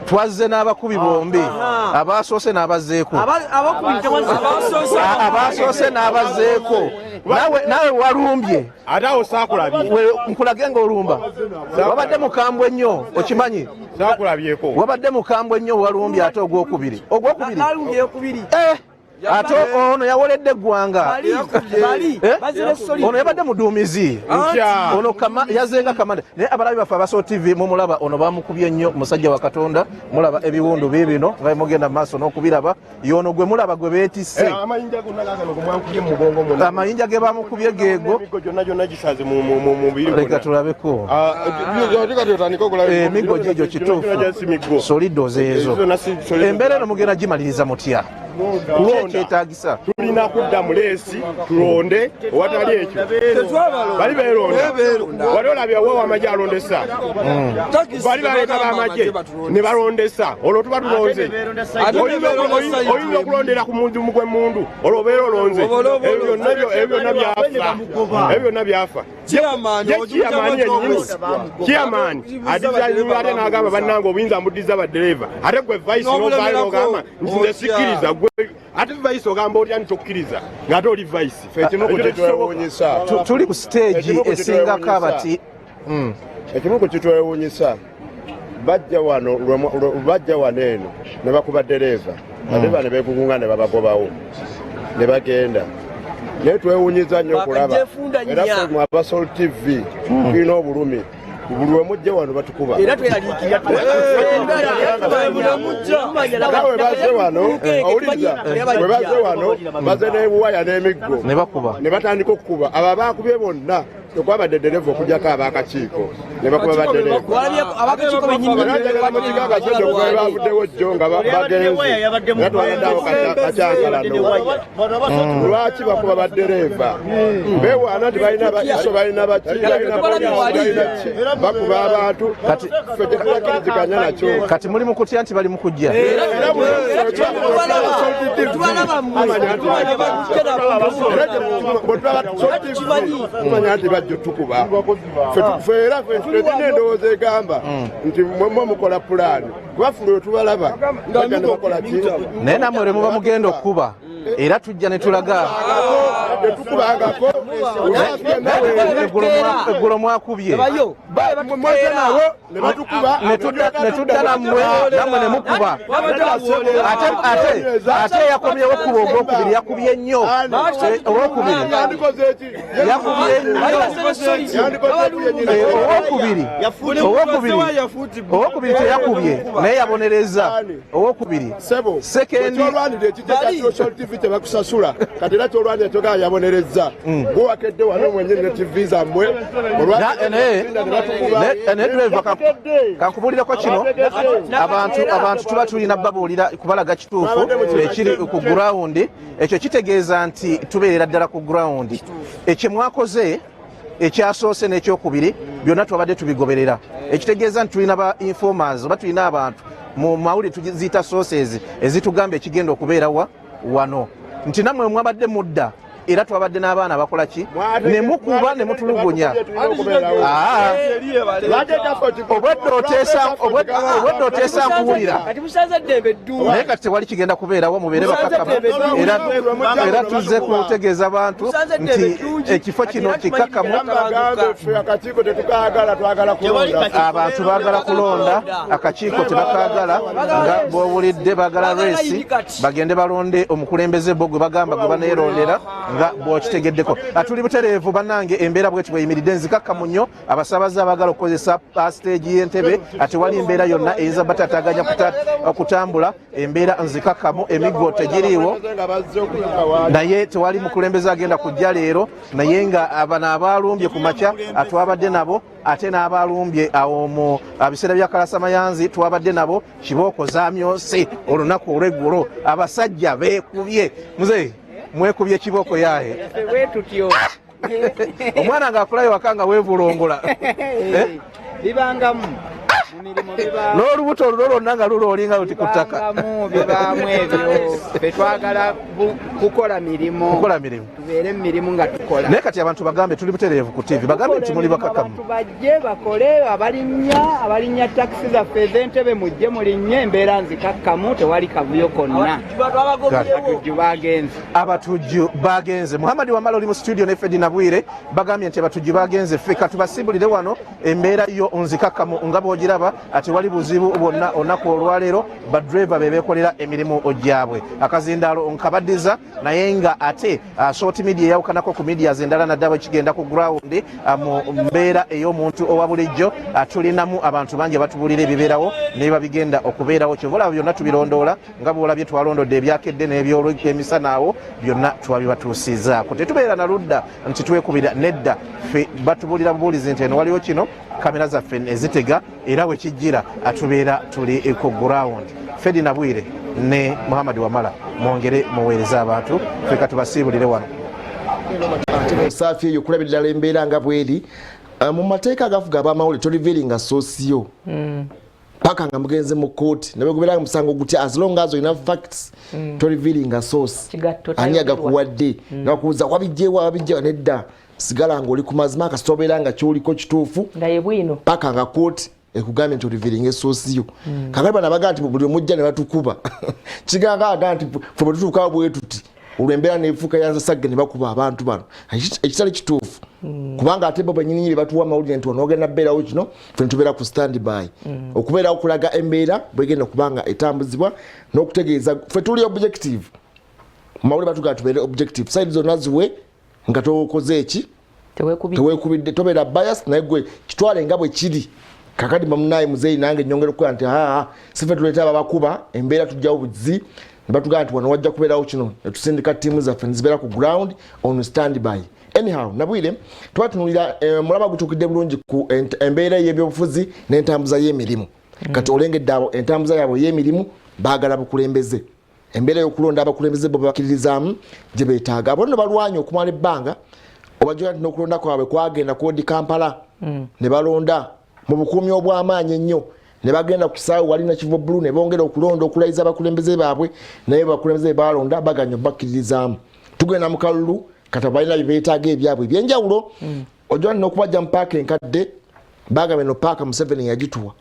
twazze n'abakubi bombi abasoose n'abazeeko abasoose n'abazeeko nawe walumbye ate awo saakulabye nkulage ng'olumba wabadde mukambwe nnyo okimanyi saakulabyeko wabadde mukambwe nnyo walumbye ate ogwokubiri ate ono yawoledde eggwanga ono yabadde muduumizi ono yazenga kamanda naye abalabi baffe abaso TV mumulaba ono bamukubye nnyo musajja wa Katonda mulaba ebiwundu bibino nga mugenda maaso n'okubiraba yono gwe mulaba gwe beetisse amayinja ge bamukubye geego leka tulabeko emiggo gigyo kituufu solidoze ezo embeera eno mugenda gimaliriza mutya kyetagisa tulina kudda mu leesi tulonde owatali ekyo bali beeronda wali olabya wa amagye alondesa bali baleeta bamagye ne balondesa olwo tuba tulonze oyinza okulondera ku mundu gwemundu olwo obeera olonze ebyo byonna byafa kiyamaani adizanyuma ate n'agamba bannanga obuyinza mbuddiza baddereeva ate gwe vaisi n'ovaayo n'ogamba nti nze sikkiriza ate vaisi ogamba otya nitokkiriza ng'ate oli vaisi tuli ku stage esingako abati ekimu ku kitwewuunyisa bajja wano eno ne bakuba ddereeva badeeva ne beekukunga ne babagobawo ne bagenda naye twewuunyiza nnyo okulaba era ffe mu Abasol TV tulina obulumi buli we mujja wano batukuba webaze wano owuliriza webaze wano baze n'ebuwaya n'emiggo ne bakuba ne batandika okukuba abo bakubye bonna tekwabadde ddereeva okujjako ab'akakiiko ne bakuba baddereeva bavuddewo jjo nga bagenzi era twaladdeawo kacyankalano lwaki bakuba baddereeva beewaana nti balina balina bakuba abantu ffe tetulakkiriziganya nakyo kati muli mu kutya nti bali mu kujja tumanya nti bajja tukuba ffe era tulina endowooza egamba nti mwe mukola pulaani kuba ffe lwe tubalaba bagenda bakola ki naye nammwe lwe muba mugenda okuba era tujja ne tulaga tetukubangako eggulo mwakubye mweze nawo ne batukuba ne tudda nammwe ne mukuba ate yakomyewo kuba ogwokubiri yakubye nnyo olwokubiri owokubiri teyakubye naye yabonereza owokubiri sekendi tebakusasula kati era kyolwandira togaa yabonereza guwakedde wano mwenyini ne tv zammwe ne driver kankubulirako kino abantu tuba tulina babuulira kubalaga kituufu ekiri ku gurawundi ekyo kitegeeza nti tubeerera ddala ku gurawundi ekye mwakoze ekyasoose n'ekyokubiri byonna twabadde tubigoberera ekitegeeza nti tulina ba informers oba tulina abantu mu mawulire tuziyita sources ezitugamba ekigenda okubeerawa wano nti nammwe mwabadde mudda era twabadde n'abaana bakola ki ne mukuba ne mutulugunya obwedde oteesa nkuwulira naye kati tewali kigenda kubeerawo mubeere bakakamu era tuzze kutegeeza abantu nti ekifo kino kikakamu abantu baagala kulonda akakiiko tebakaagala nga bw'owulidde baagala reesi bagende balonde omukulembeze bo gwe bagamba gwe baneerondera nga bwokitegeddeko tuli butereevu bannange embeera bweti bweyimiridde nzikakkamu nnyo abasaabaze abaagala okukozesa stage y'entebe ate wali embeera yonna eyinza batataganya okutambula embeera nzikakkamu emiggo tegiriiwo naye tewali mukulembeze agenda kujja leero naye nga bano abaalumbye ku makya twabadde nabo ate n'abaalumbye awo mu biseera bya kalasamayanzi twabadde nabo kibooko zaamyose olunaku olw'eggulo abasajja beekubye muzeeyi mwekubye kibooko yaye omwana ng'akulayo waka nga weevulongola bibangamu n'olubuto olulo lwonna nga lulolinga luti ku ttaka bibaamu ebyo ffe twagala kukola mirimu tubeere mu mirimu nga tukola naye kati abantu bagambe tuli butereevu ku tv bagambe nti muli bakakamu bajje bakole abalinnya takisi zaffe ez'entebe mujje mulinnye embeera nzikakkamu tewali kavuyo konna abatujju bagenze abatujju bagenze Muhammad Wamala oli mu studio ne Fedi Nabwire bagambye nti abatujju bagenze ffe katubasimbulire wano embeera yo nzikakkamu nga bw'ogiraba ati wali buzibu bwonna olunaku olwaleero badreva bebeekolera emirimu gyabwe akazindaalo nkabaddiza naye nga ate short media eyawukanako ku medias endala naddala ekigenda ku ground mu mbeera ey'omuntu owa bulijjo tulinamu abantu bangi abatubuulira ebibeerawo nebiba bigenda okubeerawo kyobola byonna tubirondoola nga bwolabye twalondodde ebyakedde n'ebyemisana awo byonna twabibatuusizaako tetubeera na ludda nti twekubira nedda ffe batubuulira bubuulizi nti eno waliwo kino kamera zaffe ezitega era bwe kijjira atubeera tuli ku ground Fedi Nabwire ne Muhammad Wamala mwongere muweereza abantu ffe katubasiibulire wano musaafi eyo kulabirira embeera nga bweri mu mateeka agafuga ab'amawulire toliviringa soosiyo paka nga mugenze mu kooti nabegobera musango gutya as long as ina facts toliviringa source ani agakuwadde nakuuza wabijjewa nedda sigala ng'oli ku mazima akasitobera nga kyoliko kituufu nga ye bwino paka nga kooti ekugambye nti oliviringa esoosiyo kakali bano abagaa nti buli omujja ne batukuba kiganga agaa nti ffe bwe tutuukawo bwe tuti olw'embeera neefuuka yanzasagge ne bakuba abantu bano ekitali kituufu kubanga ate bo bannyini batuwa amawulire nti onoogenda beerawo kino ffe nitubeera ku stand by okubeerawo kulaga embeera bwegenda kubanga etambuzibwa n'okutegeeza ffe tuli objective mawulire batugaa tubeere objective side zonna ziwe nga tokoze eki tewekubidde tobeera bias naye gwe kitwale nga bwe kiri kakati bamunaye muzeeyi nange nyongera okukola nti sife tuleeta ababakuba embeera tujjawo buzi ne batugamba nti wano wajja kubeerawo kino netusindika ttiimu zaffe nezibeera ku ground on stand by anyhow nabwire twatunulira mulaba gutukidde bulungi ku embeera y'ebyobufuzi n'entambuza y'emirimu kati olengedde abo entambuza yabo y'emirimu baagala bukulembeze embeera y'okulonda abakulembeze bo bakkiririzaamu gye beetaaga abo nno balwanya okumala ebbanga obajjira nti n'okulonda kwabwe kwagenda kwodi Kampala ne balonda mu bukuumi obw'amaanyi ennyo ne bagenda ku kisaawe wali na Kivu Blue ne bongera okulonda okulayiza abakulembeze baabwe naye bakulembeze balonda baganya bakkiririzaamu tugenda mu kalulu kati balina bye beetaaga ebyabwe ebyenjawulo ojjira nti n'okubajja mu paaka enkadde bagambye no paaka Museveni yagituwa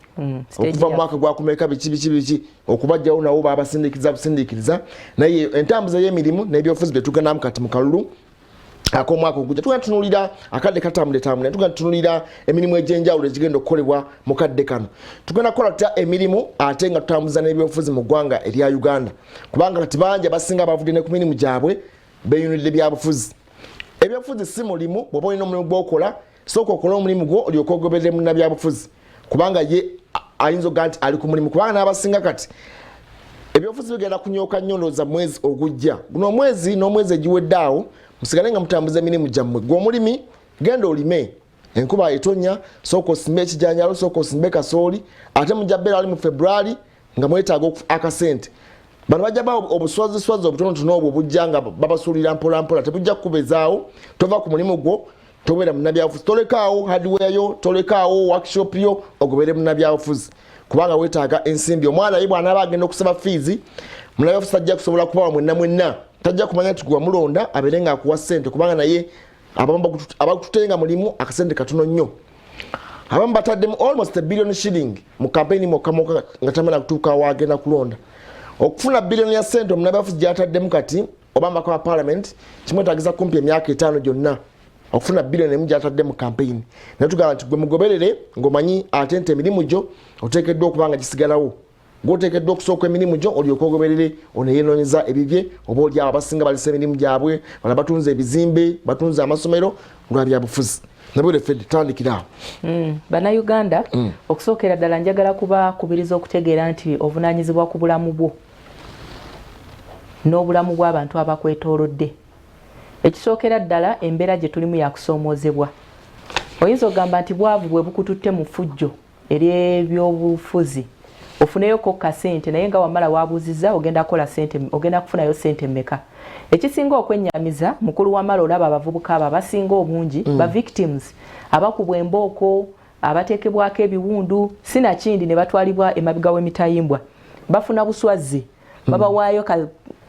okuva mu mwaka gwa kumeka biki okubajjawo nawo babasindiikiriza naye entambuza y'emirimu n'ebyobufuzi bye tugendamu kati mu kalulu ak'omwaka ogujja tugenda tutunulira akadde katambule tugenda tutunulira emirimu egy'enjawulo egigenda okukolebwa mu kadde kano tugenda kukola tutya emirimu ate nga tutambuza n'ebyobufuzi mu ggwanga erya Uganda kubanga kati bangi abasinga bavudde ne ku mirimu gyabwe beeyunidde byabufuzi ebyobufuzi si mulimu bw'oba olina omulimu gw'okola sooka okola omulimu gwo olyoka ogoberere munnabyabufuzi kubanga ye ayinza okuga nti ali ku mulimu kubanga n'abasinga kati ebyobufuzi bigenda kunyooka nnyo ndowooza mwezi ogujja guno omwezi n'omwezi egiwedde awo musigale nga mutambuza emirimu gyammwe gw'omulimi genda olime enkuba etonya sooka osimbe ekijanjalo sooka osimbe kasooli ate mujja bbeera ali mu February nga mwetaaga akasente bano bajja bawo obuswaziswazi obutonotono obwo bujja nga babasuulira mpolampola tebujja kukubezaawo tova ku mulimu gwo tobeera munnabyabufuzi tolekaawo hardware yo tolekaawo workshop yo ogobeere munnabyabufuzi kubanga weetaaga ensimbi omwana ye bw'anaaba agenda okusaba fiizi munnabyabufuzi tajja kusobola kubawa mwenna tajja kumanya nti gwe mulonda abeere nga akuwa ssente kubanga naye abakututenga mulimu akasente katono nnyo abamu bataddemu almost $1 billion mu kampeyini mokkamoka nga tamala kutuuka wagenda kulonda okufuna billion ya ssente omunnabyabufuzi gyataddemu kati oba mbaka wa parliament kimwetaagiza kumpi emyaka 5 gyonna okufuna billion emu gyatadde mu campaign naye tugamba nti gwe mugoberere ng'omanyi ate nti emirimu gyo oteekeddwa okuba nga gisigalawo gw'oteekeddwa okusooka emirimu gyo olyoka ogoberere oneyeenoonyeza ebibye oba oli abo abasinga balisa emirimu gyabwe bala batunze ebizimbe batunze amasomero lwa byabufuzi nabwere fedde tandikiraawo bannayuganda okusookera ddala njagala kubakubiriza okutegeera nti ovunaanyizibwa ku bulamu bwo n'obulamu bw'abantu abakwetoolodde ekisookera ddala embeera gye tulimu yakusoomoozebwa oyinza okugamba nti bwavu bwe bukututte mu ffujjo ery'ebyobufuzi ofuneyoko kasente naye nga wamala wabuuzizza ogenda kufunayo sente mmeka ekisinga okwennyamiza mukulu wamala olaba abavubuka abo abasinga obungi ba victims abakubwa embooko abateekebwako ebiwundu sinakindi ne batwalibwa emabega w'emitayimbwa bafuna buswazi babawaayo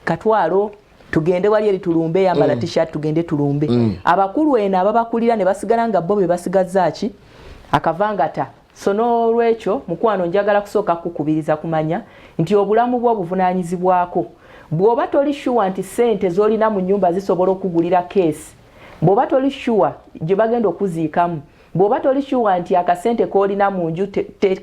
katwalo tugende wali eri tulumbe yambala t-shirt tugende tulumbe abakulu eno ababakulira ne basigala nga bo be basigazzaaki akavangata so n'olwekyo mukwano njagala kusooka kukubiriza kumanya nti obulamu bwo obuvunaanyizibwako bw'oba toli sure nti ssente z'olina mu nnyumba zisobola okugulira keesi bw'oba toli sure gye bagenda okuziikamu bw'oba toli sure nti akasente k'olina mu nju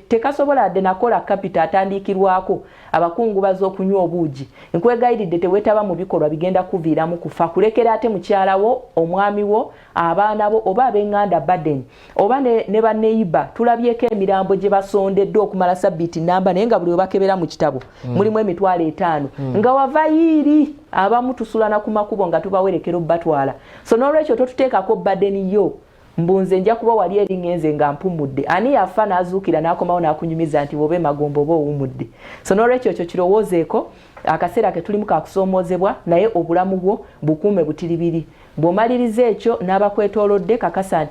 tekasobola adde nakola kapita atandikirwako abakungu baz'okunywa obuugi nkwegayiridde teweetaba mu bikolwa bigenda kuviiramu kufa kulekera ate mukyala wo omwami wo abaana bo oba ab'eŋŋanda baden oba ne baneiba tulabyeko emirambo gye basondedde okumala sabbiiti namba naye nga buli we bakebera mu kitabo mulimu emitwalo 5 nga wava yiiri abamu tusulana ku makubo nga tubawerekera obbatwala so n'olwekyo totuteekako badeni yo mbunze nja kuba wali eri ngenze nga mpumudde ani yafa n'azuukira n'akomawo n'akunyumiza nti wobe magombo oba owumudde so n'olwekyo ekyo kirowoozeeko akaseera ke tulimu kakusoomoozebwa naye obulamu bwo bukuume butiribiri bw'omaliriza ekyo n'abakwetoolodde kakasa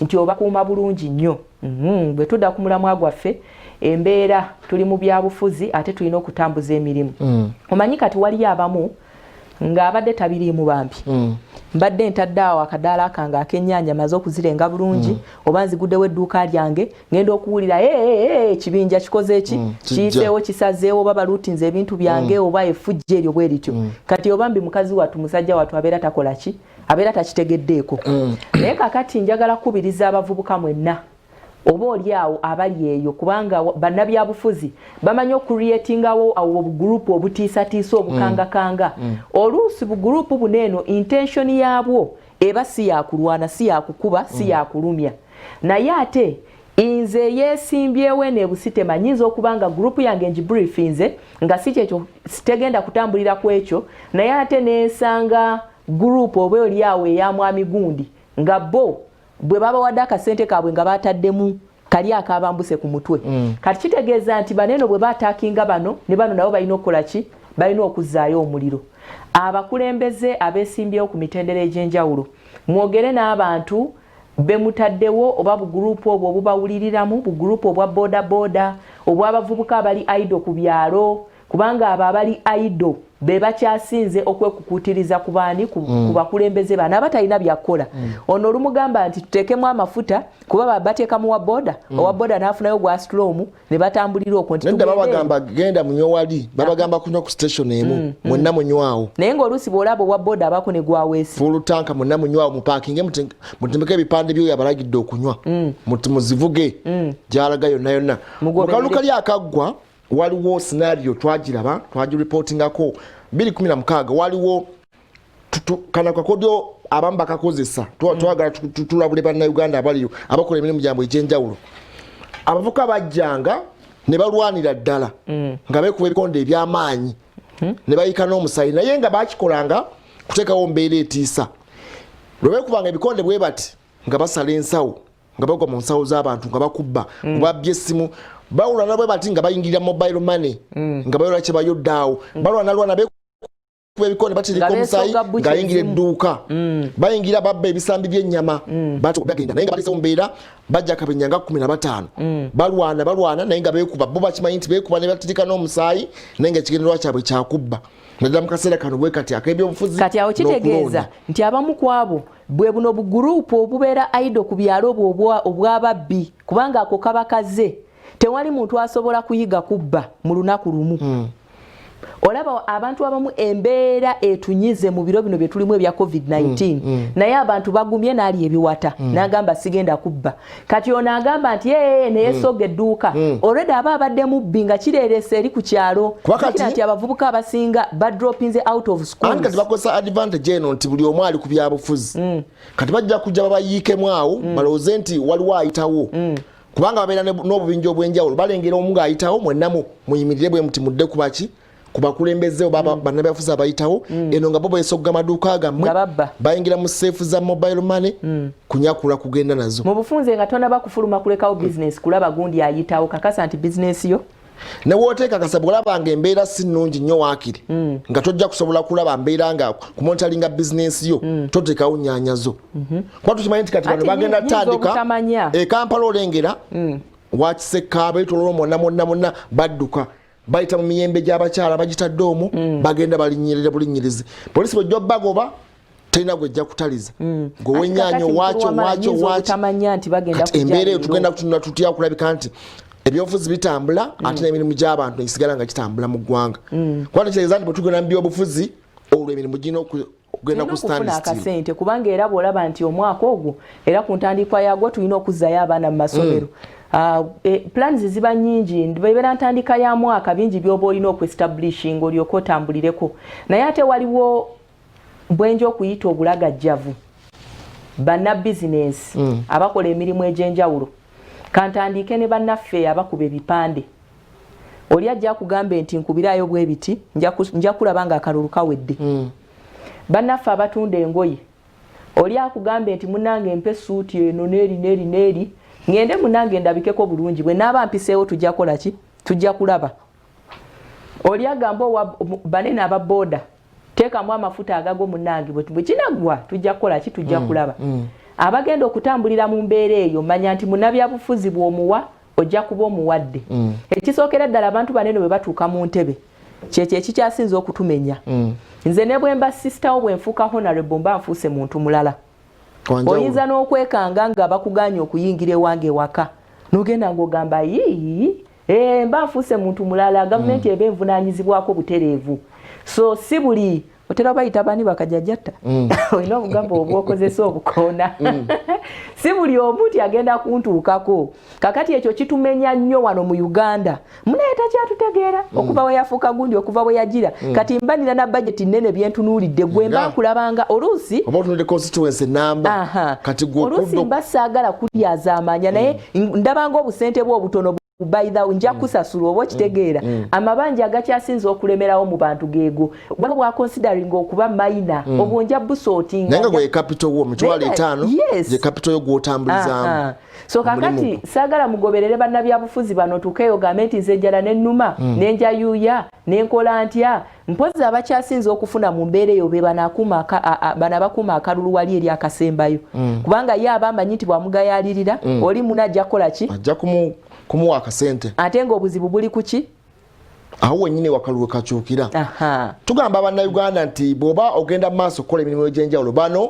nti obakuuma bulungi nnyo bwe tudda ku mulamwa gwaffe embeera tuli mu byabufuzi ate tulina okutambuza emirimu omanyi kati waliyo abamu ng'abadde tabiriimu bambi mbadde ntadde awo akadaala kange ak'ennyaanya maze okuzirenga bulungi oba nziguddewo edduuka lyange ngenda okuwulira ekibinja kikoze eki kiyiseewo kisazeewo oba baluutinze ebintu byange oba effujja eryo bwe lityo kati oba mbi mukazi wattu musajja wattu abeera takola ki abeera takitegeddeeko naye kakati njagala kukubiriza abavubuka mwenna oba oli awo abali eyo kubanga bannabyabufuzi bamanyi okureatingawo awo obugurupu obutiisatiisa obukangakanga oluusi bugurupu buneeno intention yaabwo eba si yakulwana si yakukuba si yakulumya naye ate nze yeesimbyewo eneebusi temanyiza okubanga gurupu yange ngibriefinze nga si kyekyo sitegenda kutambulira ku ekyo naye ate neesanga group oba oli awe ya mwami gundi nga bo bwe baba wadde akasente kaabwe nga bataddemu kali akabambuse ku mutwe kati kitegeeza nti baneno bwe bataakinga bano ne bano nabo balina okukola ki balina okuzzaayo omuliro abakulembeze abeesimbyewo ku mitendera egy'enjawulo mwogere n'abantu bemutaddewo oba bugurupu obwo obubawuliriramu bugurupu obwa bodaboda obw'abavubuka abali aido ku byalo kubanga abo abali aido be bakyasinze okwekukuutiriza ku baani ku bakulembeze bano abatalina byakkola ono olumugamba nti tuteekemu amafuta kuba bateekamu wa boda owa boda n'afunayo gwa strom ne batambulira okwo nti nenda babagamba genda munywa wali babagamba kunywa ku station emu mwenna munywawo naye ng'oluusi bw'olaba owa boda abako ne gwaweesi full tanka mwenna munywawo mu parking mutembeke ebipande byoyo abalagidde okunywa muzivuge gyalaga yonna yonna mu kalulu kali akaggwa waliwo scenario twagiraba twagireportingako 2016 waliwo kana kakodyo abamu bakakozesa twagala tulabule bannayuganda abaliyo abakola emirimu gyabwe egy'enjawulo abavuka bajjanga ne balwanira ddala nga beekuba ebikonde eby'amaanyi ne bayika n'omusayi naye nga bakikolanga kuteekawo mbeera etiisa lwe beekubanga ebikonde bwe bati nga basala ensawo nga bagwa mu nsawo z'abantu nga bakubba babbye essimu bawula nabwe bati nga bayingirira mobile money nga bayola kye bayoddaawo balwana beekuba ebikonde batirika omusayi nga ayingira edduuka bayingira babba ebisambi by'ennyama bagenda naye nga balesewo mbeera bajja kabenya nga 15 balwana naye nga beekuba bo bakimanyi nti beekuba ne batirika n'omusaayi naye nga ekigendererwa kyabwe kyakubba naddala mu kaseera kano bwe kati ak'ebyobufuzi kati awo kitegeeza nti abamu ku abo bwe buno bugurupu obubeera aido ku byalo obwo obw'ababbi kubanga ako kaba kaze tewali muntu asobola kuyiga kubba mu lunaku lumu olaba abantu abamu embeera etunyize mu biro bino bye tulimu ebya covid-19 naye abantu bagumye n'ali ebiwata n'agamba sigenda kubba kati ono agamba nti neyesoga edduuka already aba abadde mubbi nga kireerese eri ku kyalo kira nti abavubuka abasinga badropinze out of school kati bakozesa advantage eno nti buli omu ali ku byabufuzi kati bajja kujja babayiikemu awo balowooze nti waliwo ayitawo kubanga babeera n'obubinja obw'enjawulo balengera omu ng'ayitawo mwenna muyimirire bwe muti mudde kubaki kubakulembeze oba bannabyabufuzi abayitawo eno nga bo beesogga amaduuka gammwe bayingira mu seefu za mobile money kunyakula kugenda nazo mu bufunze nga tonaba kufuluma kulekawo business kulaba gundi ayitawo kakasa nti business yo ne wooteeka kasa bw'olabanga embeera si nnungi nnyo waakiri nga tojja kusobola kulaba mbeera nga kumontalinga bizinensi yo toteekawo nnyaanyazo kuba tukimanyi nti kati bano bagenda tandika Kampala olengera wakisekka beetoloola mwonna badduka bayita mu miyembe gy'abakyala bagitadde omwo bagenda balinyirira bulinyirizi polisi bw'ejja bagoba talina gwejja kutaliza ng'owenyaanyo waakyo embeera eyo tugenda kutunula tutya kulabika nti ebyobufuzi bitambula ate n'emirimu gy'abantu ekisigala nga kitambula mu ggwanga kuba tekitegeeza nti bwe tugenda mu byobufuzi olwo emirimu girina okugenda ku standstill kubanga era bw'olaba nti omwaka ogwo era ku ntandikwa yagwo tulina okuzzayo abaana mu masomero plans ziba nyingi bebeera ntandika ya mwaka bingi byoba olina okweestablishing olyoka otambulireko naye ate waliwo bwenja okuyita obulagajjavu bannabizinensi abakola emirimu egy'enjawulo kantandike ne bannaffe abakuba ebipande oli ajja kugambe nti nkubirayo bwe biti nja kulaba nga akalulu kawedde bannaffe abatunda engoye oli akugambe nti munange mpe suuti eno neeri ngende munange ndabikeko bulungi bwe naaba mpiseewo tujja kola ki tujja kulaba oli agamba banene ababoda teekamu amafuta agago munange bwe kinagwa tujja kola ki tujja kulaba abagenda okutambulira mu mbeera eyo manya nti munnabyabufuzi bw'omuwa ojja kuba omuwadde ekisookera ddala abantu banene bwe batuuka mu ntebe kyekyo ekikyasinza okutumenya nze ne bwe mba sisitawo bwe nfuuka honorable mba nfuuse muntu mulala oyinza n'okwekanga nga bakuganya okuyingira ewange ewaka n'ogenda ng'ogamba mba nfuuse muntu mulala gavumenti eba envunaanyizibwako butereevu so si buli otera bayita bani bakajajjatta olina obugambo obwokozesa obukoona si buli omu nti agenda kuntuukako kakati ekyo kitumenya nnyo wano mu Uganda munaye takyatutegeera okuva we yafuuka gundi okuva we yagira kati mbanira na budget nnene byentunuulidde gwe mba nkulabanga oluusi oluusi mba saagala kulyaza amanya naye ndabanga obusente bwe obutono by the nja kusasula oba kitegeera amabanja agakyasinza okulemerawo mu bantu geego bwa considering okuba minor obonja busorting nenga gwe capital wo mitwalo 5 ye capital yo gwotambulizaamu so kakati sagala mugoberere bannabyabufuzi bano tukeyo gavumenti nzejjala n'ennuma n'enja yuuya n'enkola ntya mpozi abakyasinza okufuna mu mbeera eyo be banabakuuma akalulu wali eri akasembayo kubanga ye abamanyi nti bwamugayalirira oli munajja kukola ki ajja kumuwa akasente ate ng'obuzibu buli kuki aho wenyine wakalulu kakyukira tugamba bannayuganda nti bw'oba ogenda mu maaso okukola emirimu egy'enjawulo bano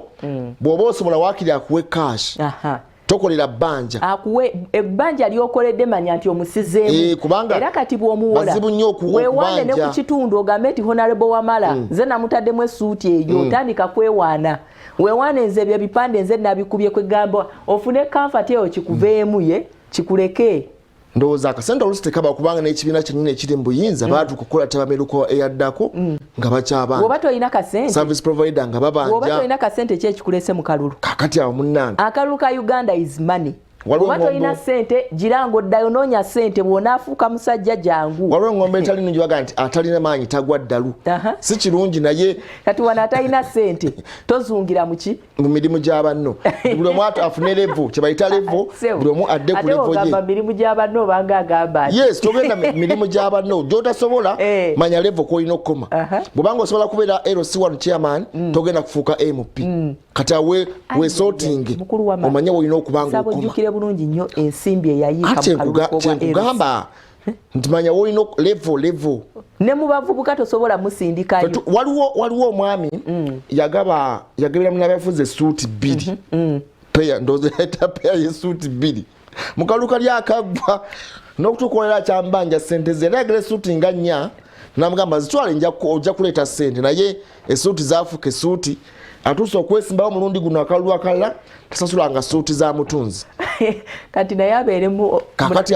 bw'oba osobola waakiri akuwe cash tokolera bbanja akuwe ebbanja lyokoledde manya nti omusizeemu era kati bw'omuwola weewaane ne ku kitundu ogambe nti honorable Wamala nze namutaddemu essuuti eyo otandika kwewaana weewaane nze ebyo ebipande nze nabikubye kwegamba ofune comfort eyo kikuveemu ye kikuleke ndowooza akasente oluusi tekaba kubanga n'ekibiina kyennyini ekiri mu buyinza baatu kukola tebameruko eyaddako nga bakyabanja oba tolina kasente service provider nga babanja oba tolina kasente ki ekikulese mu kalulu kakati awo munnange akalulu ka Uganda is money oba tolina sente girango oddayo noonya sente bw'onaafuuka musajja jangu waliwo engombe etali nungi baga nti atalina maanyi tagwa ddalu si kirungi naye kati wano atalina sente tozungira muki mu mirimu gy'abanno buli omu afune levo kye bayita levo buli omu adde ku levo ye ate ogamba mirimu gy'abanno obanga agamba yes togenda mirimu gy'abanno gy'otasobola manya levo kwolina okukoma bw'obanga osobola kubeera LC1 chairman togenda kufuuka MP kati awe wesorting omanye woolina okubanga okukoma bulungi nnyo ensimbi eyayiika mu kalulu kugamba ntimanya woolina levo ne mu bavubuka tosobola musindikayo waliwo omwami yagabira munabyafuzi essuuti 2 peya ndozeeta peya y'essuuti 2 mu kalulu kali akaggwa n'okutukolera kyambanja sente ze era yagala essuuti nga 4 namugamba zitwale ojja kuleeta sente naye essuuti zaafuuka essuuti atuusa okwesimbawo mulundi guno akalulu akalala tasasulanga ssuuti za mutunzi kati naye abeeremu kakati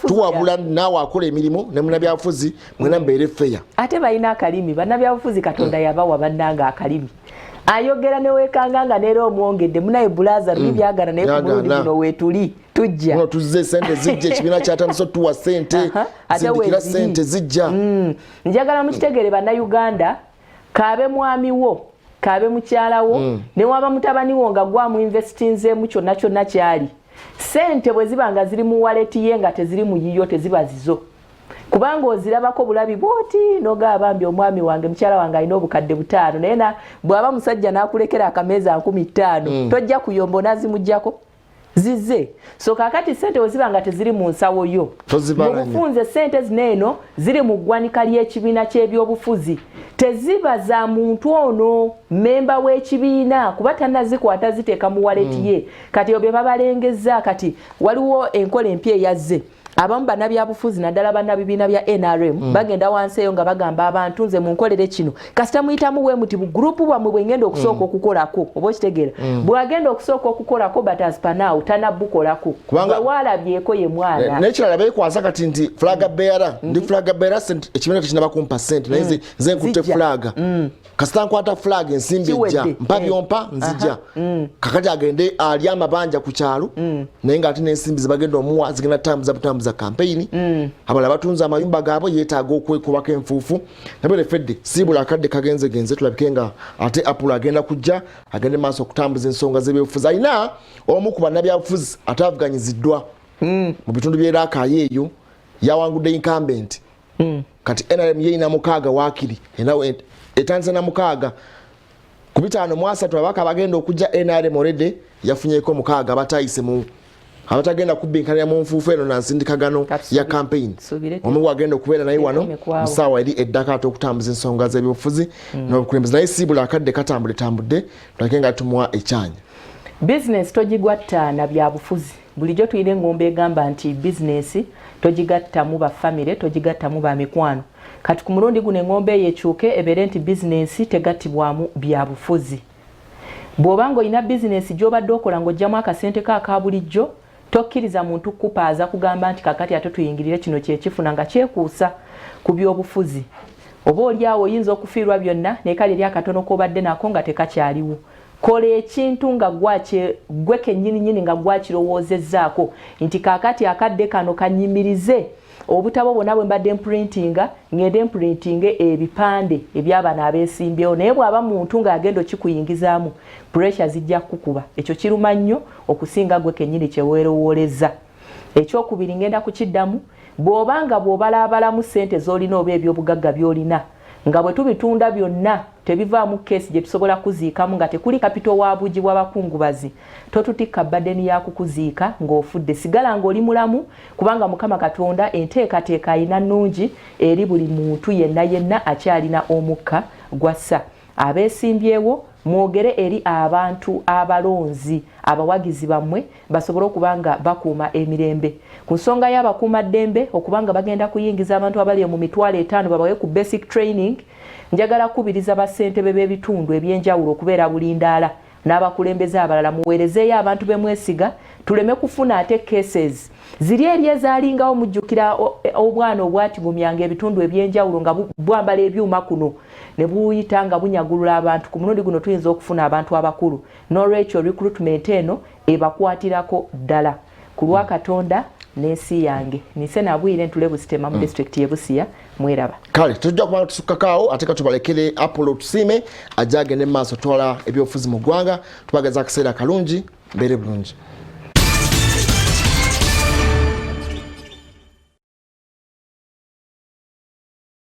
tuwabula naawe akola emirimu ne munnabyabufuzi mwena mubeere feya ate balina akalimi bannabyabufuzi katonda yabawa bannanga akalimi ayogera newekanga nga neera omwongedde munaye bulaza luli byagana naye ku mulundi guno weetuli tujja tuzze sente zijja ekibiina kyatandise tuwa sente zindikira sente zijja njagala mukitegere bannayuganda kaabe mwami wo kaabe mukyala wo ne waba mutabani wo nga gwamu investinzeemu kyonna kyonna kyali sente bwe ziba nga ziri mu waleti ye nga teziri mu yiyo teziba zizo kubanga ozirabako bulabi bwoti nogaba mbi omwami wange mukyala wange alina obukadde 5 naye bw'aba musajja n'akulekera akameeza 15,000 tojja kuyomba onazimuggyako zize so kakati sente weziba nga teziri mu nsawo yo mu bufunze sente zineeno ziri mu ggwanika ly'ekibiina ky'ebyobufuzi teziba za muntu ono memba w'ekibiina kuba tannazikwata ziteeka mu waleti ye kati obyo babalengeza kati waliwo enkola empya eyazze abamu bannabyabufuzi naddala bannabibiina bya NRM bagenda wansi eyo nga bagamba abantu nze munkolere kino kasita muyitamu bwe muti bugurupu bwammwe bwengenda okusooka okukolako oba okitegeera bwagenda okusooka okukolako bataspanaawo tanabbukolako bwe waalabyeko ye mwana nekirala beekwasa kati nti flaga bearer ndi flaga bearer ekibiina tekinaba kumpa sente naye nze nkutte flaga kasita nkwata flaga ensimbi ejja mpa byompa nzijja kakati agende ali amabanja ku kyalo naye ng'ate n'ensimbi zebagenda omuwa zigenda tambuza campaign abala batunza amayumba gaabo yeetaaga okwekubako enfuufu nabere fedde siibula akadde kagenze tulabike nga ate Apple agenda kujja agende maaso okutambuza ensonga z'ebyobufuzi alina omu ku bannabyabufuzi ataavuganyiziddwa mu bitundu by'eraakayo eyo yawangudde incumbent kati NRM yeeyina 6 waakiri etandise na 6 ku 5 abaka bagenda okujja NRM already yafunyeeko 6 abatayise mu abatagenda kubbinkana mu nfuufu eno na nsindikagano ya campaign omu agenda okubeera naye wano musaawa eri eddaka ate okutambuza ensonga z'ebyobufuzi n'obukulembeze naye siibula akadde katambudde tulake nga tumuwa ekyanya bizinesi togigwatta na byabufuzi bulijjo tuyina engombe egamba nti bizinesi togigattamu bafamire togigattamu bamikwano kati ku mulundi guno engombe eyo ekyuke ebeere nti bizinesi tegattibwamu byabufuzi bw'obanga olina bizinesi gy'obadde okola ng'ojjamu akasente ka bulijjo tokkiriza muntu kupaaza kugamba nti kakati ate tuyingirire kino kyekifuna nga kyekuusa ku byobufuzi oba oli awo oyinza okufiirwa byonna naye kale eri akatono k'obadde nako nga tekakyaliwo kola ekintu nga gwe kennyini nga gwakirowoozezzaako nti kaakati akadde kano kanyimirize obutabo bwonna bwe mbadde mprintinga ngende mprintinga ebipande eby'abana abeesimbyewo naye bw'aba muntu ng'agenda okikuyingizaamu pressure zijja kukuba ekyo kiruma nnyo okusinga gwe kennyini kye weerowooleza. Ekyokubiri ngenda kukiddamu bw'obanga bw'obalaabalamu ssente z'olina oba ebyobugagga by'olina nga bwe tubitunda byonna tebivaamu keesi gye tusobola kuziikamu nga tekuli kapito wa bugi bw'abakungubazi totutikka badeni ya kukuziika ng'ofudde sigala ng'oli mulamu kubanga Mukama Katonda enteekateeka ayina nnungi eri buli muntu yenna akyalina omukka gwassa. Abeesimbyewo mwogere eri abantu abalonzi abawagizi bammwe basobole okubanga bakuuma emirembe ku nsonga y'abakuumaddembe okubanga bagenda kuyingiza abantu abali mu mitwalo 5 babawe ku basic training. Njagala kubiriza bassentebe b'ebitundu ebyenjawulo okubeera bulindaala n'abakulembeze abalala muweerezeeyo abantu bemwesiga tuleme kufuna ate cases ziri eri ezaalingawo mujjukira obwana obwatigumyanga ebitundu ebyenjawulo nga bwambala ebyuma kuno ne buyita nga bunyagulula abantu ku mulundi guno tuyinza okufuna abantu abakulu n'olwekyo recruitment eno ebakwatirako ddala ku lwa Katonda n'ensi yange nise nabwire ntule busitema mu district ye Busia mweraba kale tujja kubanga tusukakaawo ate katubalekere Apollo tusime ajage ne maaso twala ebyofuzi mu ggwanga tubagaza akaseera kalungi mbere bulungi.